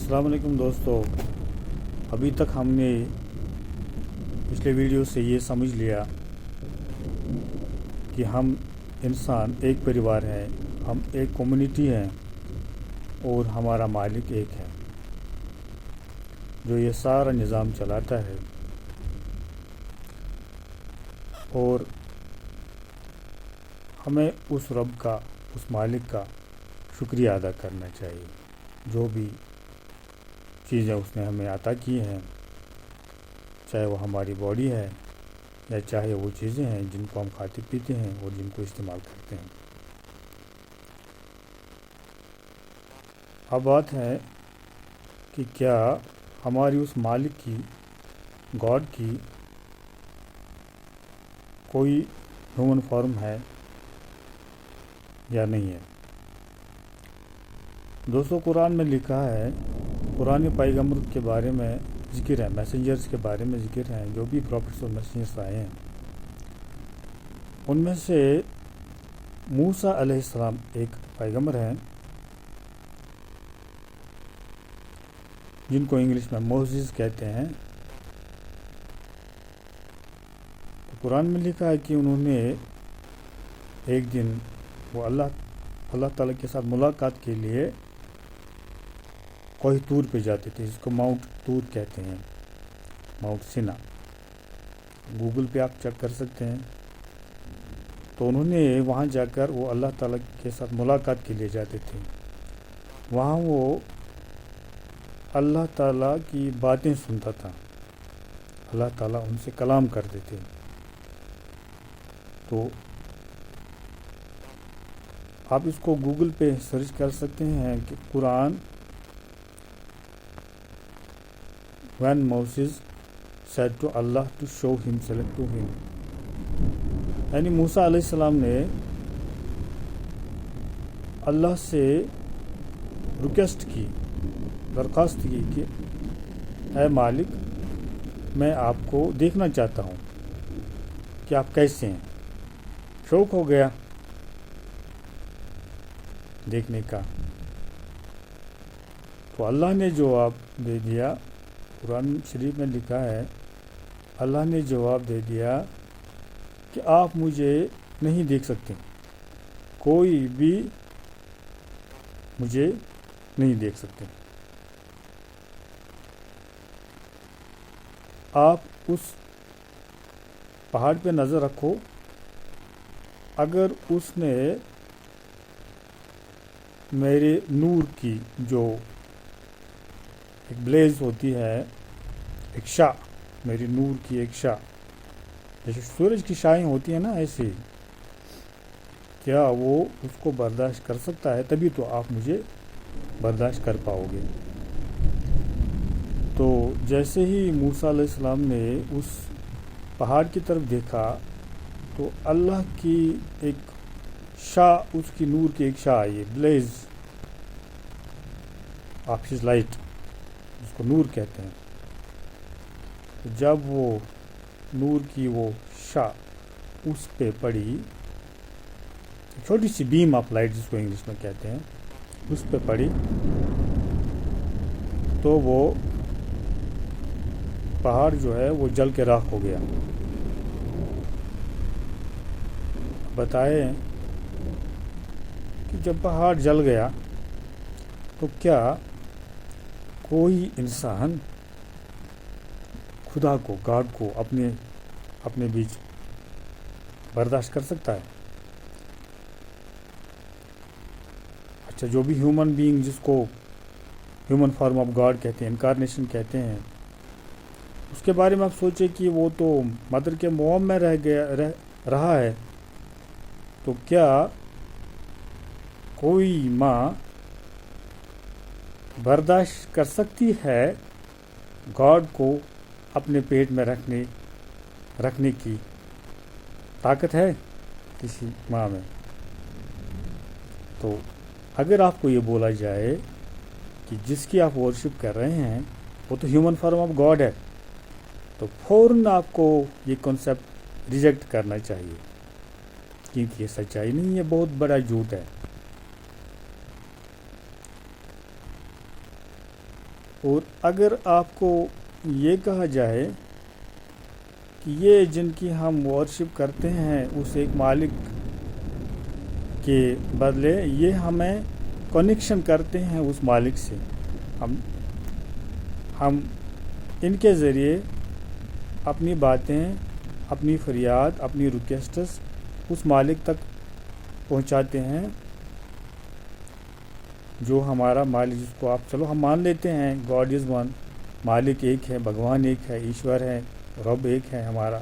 السلام علیکم دوستو، ابھی تک ہم نے پچھلے ویڈیو سے یہ سمجھ لیا کہ ہم انسان ایک پریوار ہیں، ہم ایک کمیونٹی ہیں اور ہمارا مالک ایک ہے جو یہ سارا نظام چلاتا ہے، اور ہمیں اس رب کا، اس مالک کا شکریہ ادا کرنا چاہیے جو بھی چیزیں اس نے ہمیں عطا کی ہیں، چاہے وہ ہماری باڈی ہے یا چاہے وہ چیزیں ہیں جن کو ہم کھاتے پیتے ہیں اور جن کو استعمال کرتے ہیں۔ اب بات ہے کہ کیا ہماری اس مالک کی، گاڈ کی کوئی ہیومن فارم ہے یا نہیں ہے۔ دوستو، قرآن میں لکھا ہے، قرآن پیغمبر کے بارے میں ذکر ہے، میسنجرز کے بارے میں ذکر ہے، جو بھی پروفٹس اور میسنجرز آئے ہیں ان میں سے موسیٰ علیہ السلام ایک پیغمبر ہیں جن کو انگلش میں موسیس کہتے ہیں۔ قرآن میں لکھا ہے کہ انہوں نے ایک دن وہ اللہ تعالیٰ کے ساتھ ملاقات کے لیے کوہ طور پہ جاتے تھے، جس کو ماؤنٹ طور کہتے ہیں، ماؤنٹ سینا۔ گوگل پہ آپ چیک کر سکتے ہیں۔ تو انہوں نے وہاں جا کر وہ اللہ تعالیٰ کے ساتھ ملاقات کے لیے جاتے تھے۔ وہاں وہ اللہ تعالیٰ کی باتیں سنتا تھا، اللہ تعالیٰ ان سے کلام کرتے تھے۔ تو آپ اس کو گوگل پہ سرچ کر سکتے ہیں کہ قرآن when Moses said to Allah to show himself to him، یعنی موسیٰ علیہ السلام نے اللہ سے ریکویسٹ کی، درخواست کی کہ اے مالک، میں آپ کو دیکھنا چاہتا ہوں کہ آپ کیسے ہیں۔ شوق ہو گیا دیکھنے کا، تو اللہ نے جواب دے دیا۔ قرآن شریف میں لکھا ہے، اللہ نے جواب دے دیا کہ آپ مجھے نہیں دیکھ سکتے، کوئی بھی مجھے نہیں دیکھ سکتے۔ آپ اس پہاڑ پہ نظر رکھو، اگر اس نے میرے نور کی جو ایک بلیز ہوتی ہے، ایک شع، میری نور کی ایک شع، جیسے سورج کی شعائیں ہوتی ہیں نا، ایسے کیا وہ اس کو برداشت کر سکتا ہے؟ تبھی تو آپ مجھے برداشت کر پاؤ گے۔ تو جیسے ہی موسیٰ علیہ السلام نے اس پہاڑ کی طرف دیکھا تو اللہ کی ایک شع، اس کی نور کی ایک شع آئی، بلیز آف ہز لائٹ، اس کو نور کہتے ہیں۔ جب وہ نور کی وہ شع اس پہ پڑی، چھوٹی سی بیم آف لائٹ جس کو انگلش میں کہتے ہیں، اس پہ پڑی تو وہ پہاڑ جو ہے وہ جل کے راکھ ہو گیا۔ بتائیں کہ جب پہاڑ جل گیا تو کیا کوئی انسان خدا کو، گاڈ کو اپنے بیچ برداشت کر سکتا ہے؟ اچھا، جو بھی ہیومن بینگ، جس کو ہیومن فارم آف گاڈ کہتے ہیں، انکارنیشن کہتے ہیں، اس کے بارے میں آپ سوچیں کہ وہ تو مدر کے موم میں رہا ہے، تو کیا کوئی ماں برداشت کر سکتی ہے گاڈ کو اپنے پیٹ میں رکھنے کی طاقت ہے کسی ماں میں؟ تو اگر آپ کو یہ بولا جائے کہ جس کی آپ ورشپ کر رہے ہیں وہ تو ہیومن فارم آف گاڈ ہے، تو فوراً آپ کو یہ کنسیپٹ ریجیکٹ کرنا چاہیے، کیونکہ یہ سچائی نہیں ہے، بہت بڑا جھوٹ ہے۔ اور اگر آپ کو یہ کہا جائے کہ یہ جن کی ہم ورشپ کرتے ہیں اس ایک مالک کے بدلے یہ ہمیں کنیکشن کرتے ہیں اس مالک سے، ہم ان کے ذریعے اپنی باتیں، اپنی فریاد، اپنی ریکویسٹس اس مالک تک پہنچاتے ہیں جو ہمارا مالک، جس کو آپ چلو ہم مان لیتے ہیں گاڈ از ون، مالک ایک ہے، بھگوان ایک ہے، ایشور ہے، رب ایک ہے ہمارا،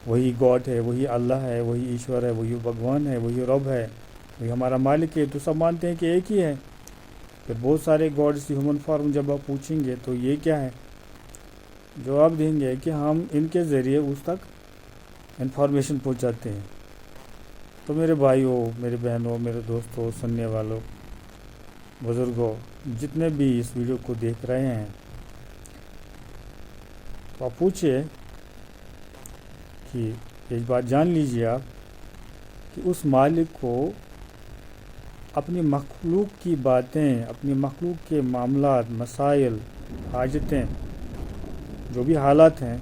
وہی گاڈ ہے، وہی اللہ ہے، وہی ایشور ہے، وہی بھگوان ہے، وہی رب ہے، وہی ہمارا مالک ہے، تو سب مانتے ہیں کہ ایک ہی ہے۔ پھر بہت سارے گاڈس کی ہیومن فارم جب آپ پوچھیں گے تو یہ کیا ہے، جواب دیں گے کہ ہم ان کے ذریعے اس تک انفارمیشن پہنچاتے ہیں۔ تو میرے بھائیوں، میرے بہنوں، میرے دوستوں، سننے والوں، بزرگوں، جتنے بھی اس ویڈیو کو دیکھ رہے ہیں، تو آپ پوچھئے کہ ایک بات جان لیجیے آپ کہ اس مالک کو اپنی مخلوق کی باتیں، اپنی مخلوق کے معاملات، مسائل، حاجتیں، جو بھی حالات ہیں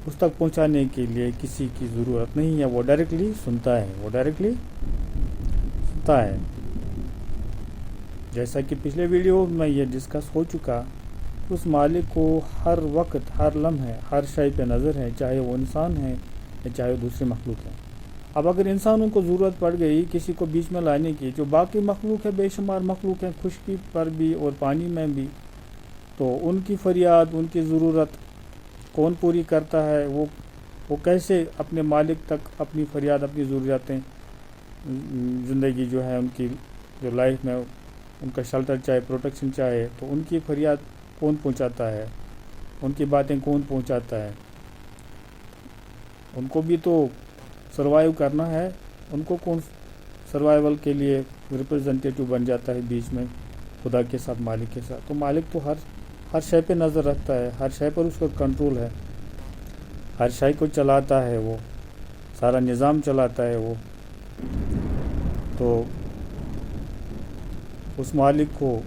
اس تک پہنچانے کے لیے کسی کی ضرورت نہیں ہے، وہ ڈائریکٹلی سنتا ہے، جیسا کہ پچھلے ویڈیو میں یہ ڈسکس ہو چکا، اس مالک کو ہر وقت، ہر لمحے، ہر شے پہ نظر ہے، چاہے وہ انسان ہے یا چاہے وہ دوسری مخلوق ہے۔ اب اگر انسانوں کو ضرورت پڑ گئی کسی کو بیچ میں لانے کی، جو باقی مخلوق ہے، بے شمار مخلوق ہے، خشکی پر بھی اور پانی میں بھی، تو ان کی فریاد، ان کی ضرورت کون پوری کرتا ہے؟ وہ کیسے اپنے مالک تک اپنی فریاد، اپنی ضروریاتیں، زندگی جو ہے ان کی، جو لائف میں ان کا شیلٹر چاہے، پروٹیکشن چاہے، تو ان کی فریاد کون پہنچاتا ہے؟ ان کی باتیں کون پہنچاتا ہے؟ ان کو بھی تو سروائیو کرنا ہے، ان کو کون سروائیول کے لیے ریپرزنٹیٹیو بن جاتا ہے بیچ میں خدا کے ساتھ، مالک کے ساتھ؟ تو مالک تو ہر شے پہ نظر رکھتا ہے، ہر شے پر اس کا کنٹرول ہے، ہر شے کو چلاتا ہے، وہ سارا نظام چلاتا ہے وہ۔ تو اس مالک کو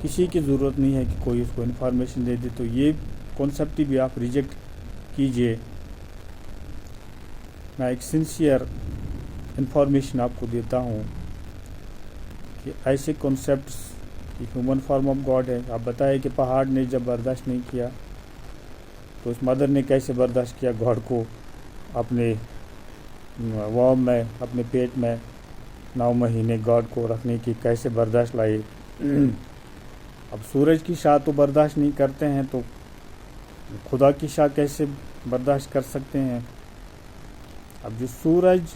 کسی کی ضرورت نہیں ہے کہ کوئی اس کو انفارمیشن دے دے۔ تو یہ کانسیپٹ بھی آپ ریجیکٹ کیجئے۔ میں ایک سنسیئر انفارمیشن آپ کو دیتا ہوں کہ ایسے کانسیپٹس کی ہیومن فارم آف گاڈ ہے۔ آپ بتائیں کہ پہاڑ نے جب برداشت نہیں کیا تو اس مدر نے کیسے برداشت کیا گاڈ کو اپنے وام میں، اپنے پیٹ میں 9 مہینے گاڈ کو رکھنے کی کیسے برداشت لائی؟ اب سورج کی شعاع تو برداشت نہیں کرتے ہیں، تو خدا کی شعاع کیسے برداشت کر سکتے ہیں؟ اب جو سورج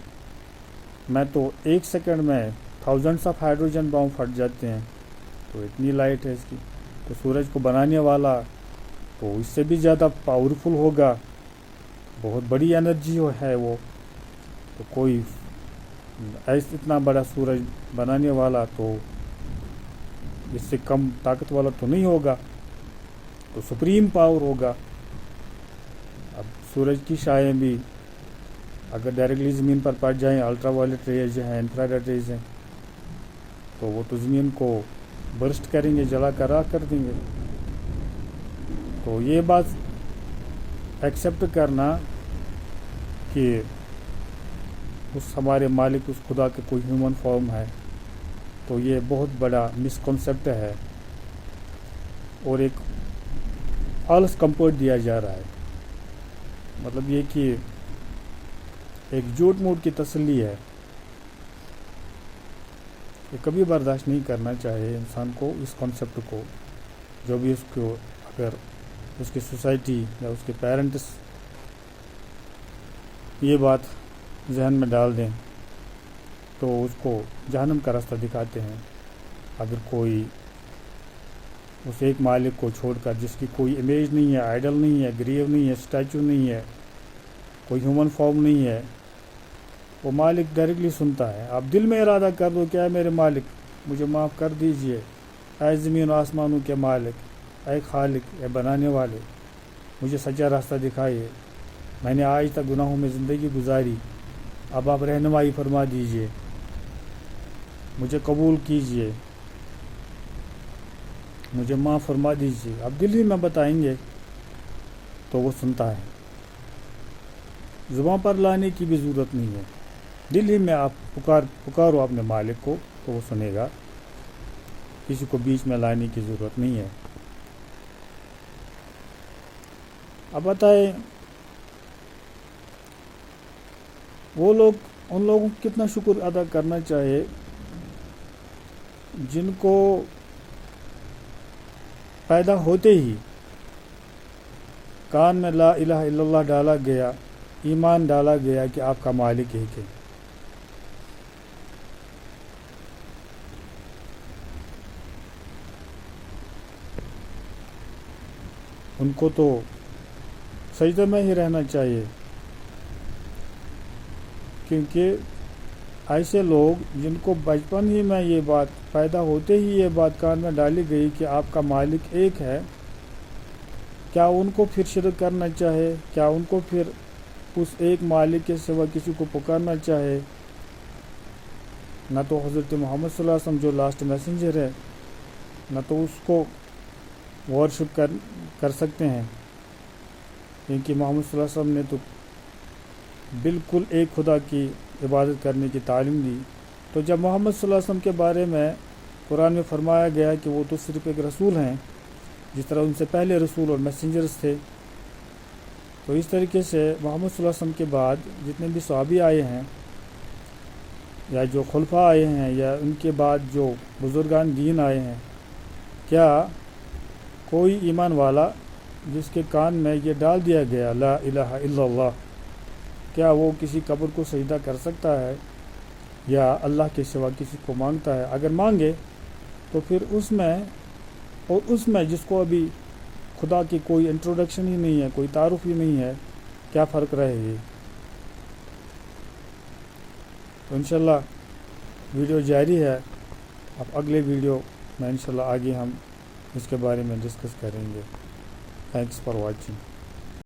میں تو 1 سیکنڈ میں تھاؤزنڈس آف ہائیڈروجن بام پھٹ جاتے ہیں، تو اتنی لائٹ ہے اس کی، تو سورج کو بنانے والا تو اس سے بھی زیادہ پاورفل ہوگا، بہت بڑی انرجی ہے وہ، تو کوئی اتنا بڑا سورج بنانے والا تو اس سے کم طاقت والا تو نہیں ہوگا، تو سپریم پاور ہوگا۔ اب سورج کی شعاعیں بھی اگر ڈائریکٹلی زمین پر پڑ جائیں، الٹرا وائلٹ ریز جو ہیں، انفرا ریڈ ریز ہیں، تو وہ تو زمین کو برسٹ کریں گے، جلا کر راکھ کر دیں گے۔ تو یہ بات ایکسیپٹ کرنا کہ اس ہمارے مالک، اس خدا کے کوئی ہیومن فارم ہے، تو یہ بہت بڑا مسکنسیپٹ ہے اور ایک فالس کمفرٹ دیا جا رہا ہے۔ مطلب یہ کہ ایک جھوٹ موٹ کی تسلی ہے، یہ کبھی برداشت نہیں کرنا چاہیے انسان کو اس کانسیپٹ کو، جو بھی اس کو، اگر اس کی سوسائٹی یا اس کے پیرنٹس یہ بات ذہن میں ڈال دیں تو اس کو جہنم کا راستہ دکھاتے ہیں۔ اگر کوئی اس ایک مالک کو چھوڑ کر، جس کی کوئی امیج نہیں ہے، آئیڈل نہیں ہے، گریو نہیں ہے، اسٹیچو نہیں ہے، کوئی ہیومن فارم نہیں ہے، وہ مالک ڈائریکٹلی سنتا ہے۔ آپ دل میں ارادہ کر دو کہ اے میرے مالک مجھے معاف کر دیجئے، اے زمین و آسمانوں کے مالک، اے خالق، اے بنانے والے، مجھے سچا راستہ دکھائیے، میں نے آج تک گناہوں میں زندگی گزاری، اب آپ رہنمائی فرما دیجئے، مجھے قبول کیجئے، مجھے معاف فرما دیجیے. اب دل ہی میں بتائیں گے تو وہ سنتا ہے. زبان پر لانے کی بھی ضرورت نہیں ہے. دل ہی میں آپ پکارو اپنے مالک کو تو وہ سنے گا. کسی کو بیچ میں لانے کی ضرورت نہیں ہے. اب بتائیں وہ لوگ ان لوگوں کو کتنا شکر ادا کرنا چاہیے جن کو پیدا ہوتے ہی کان میں لا الہ الا اللہ ڈالا گیا, ایمان ڈالا گیا کہ آپ کا مالک ایک ہے. ان کو تو سجدے میں ہی رہنا چاہیے, کیونکہ ایسے لوگ جن کو بچپن ہی میں یہ بات, پیدا ہوتے ہی یہ بات کان میں ڈالی گئی کہ آپ کا مالک ایک ہے, کیا ان کو پھر شرک کرنا چاہے؟ کیا ان کو پھر اس ایک مالک کے سوا کسی کو پکارنا چاہے؟ نہ تو حضرت محمد صلی اللہ علیہ وسلم جو لاسٹ میسنجر ہے, نہ تو اس کو ورشپ کر سکتے ہیں, کیونکہ محمد صلی اللہ علیہ وسلم نے تو بالکل ایک خدا کی عبادت کرنے کی تعلیم دی. تو جب محمد صلی اللہ علیہ وسلم کے بارے میں قرآن میں فرمایا گیا کہ وہ تو صرف ایک رسول ہیں جس طرح ان سے پہلے رسول اور میسنجرز تھے, تو اس طریقے سے محمد صلی اللہ علیہ وسلم کے بعد جتنے بھی صحابی آئے ہیں یا جو خلفاء آئے ہیں یا ان کے بعد جو بزرگان دین آئے ہیں, کیا کوئی ایمان والا جس کے کان میں یہ ڈال دیا گیا لا الہ الا اللہ, کیا وہ کسی قبر کو سجدہ کر سکتا ہے یا اللہ کے سوا کسی کو مانگتا ہے؟ اگر مانگے تو پھر اس میں جس کو ابھی خدا کی کوئی انٹروڈکشن ہی نہیں ہے, کوئی تعارف ہی نہیں ہے, کیا فرق رہے گی؟ تو انشاءاللہ ویڈیو جاری ہے. اب اگلے ویڈیو میں انشاءاللہ آگے ہم اس کے بارے میں ڈسکس کریں گے. Thanks for watching.